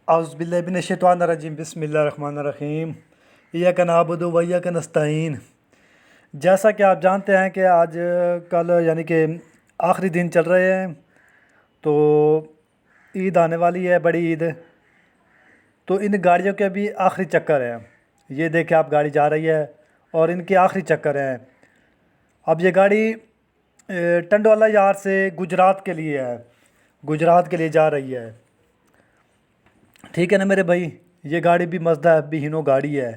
اعوذ باللہ من الشیطان الرجیم، بسم اللہ الرحمن الرحیم، ایاک نعبد و ایاک نستعین۔ جیسا کہ آپ جانتے ہیں کہ آج کل یعنی کہ آخری دن چل رہے ہیں، تو عید آنے والی ہے، بڑی عید۔ تو ان گاڑیوں کے بھی آخری چکر ہیں۔ یہ دیکھیں آپ، گاڑی جا رہی ہے اور ان کے آخری چکر ہیں۔ اب یہ گاڑی ٹنڈوالہ یار سے گجرات کے لیے ہے، گجرات کے لیے جا رہی ہے، ٹھیک ہے نا میرے بھائی۔ یہ گاڑی بھی مزدہ بھی ہینو گاڑی ہے،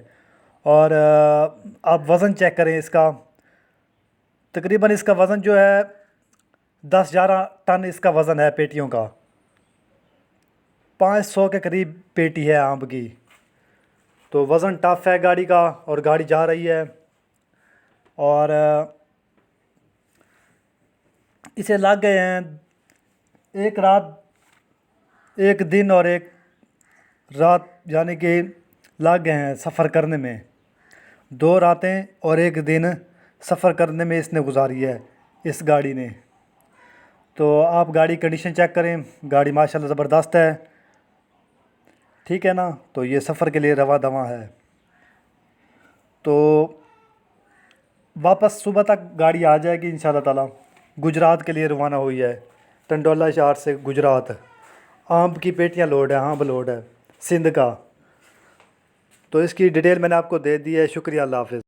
اور آپ وزن چیک کریں اس کا، تقریباً اس کا وزن جو ہے 10-11 ٹن اس کا وزن ہے، پیٹیوں کا 500 کے قریب پیٹی ہے آم کی۔ تو وزن ٹف ہے گاڑی کا، اور گاڑی جا رہی ہے، اور اسے لگ گئے ہیں ایک رات، ایک دن اور ایک رات، یعنی کہ لگ گئے ہیں سفر کرنے میں۔ 2 راتیں اور ایک دن سفر کرنے میں اس نے گزاری ہے، اس گاڑی نے۔ تو آپ گاڑی کنڈیشن چیک کریں، گاڑی ماشاءاللہ زبردست ہے، ٹھیک ہے نا۔ تو یہ سفر کے لیے رواں دواں ہے۔ تو واپس صبح تک گاڑی آ جائے گی انشاءاللہ تعالیٰ۔ گجرات کے لیے روانہ ہوئی ہے، ٹنڈوالہ شہر سے گجرات۔ آم کی پیٹیاں لوڈ ہے، آم لوڈ ہے، سندھ کا۔ تو اس کی ڈیٹیل میں نے آپ کو دے دی ہے۔ شکریہ، اللہ حافظ۔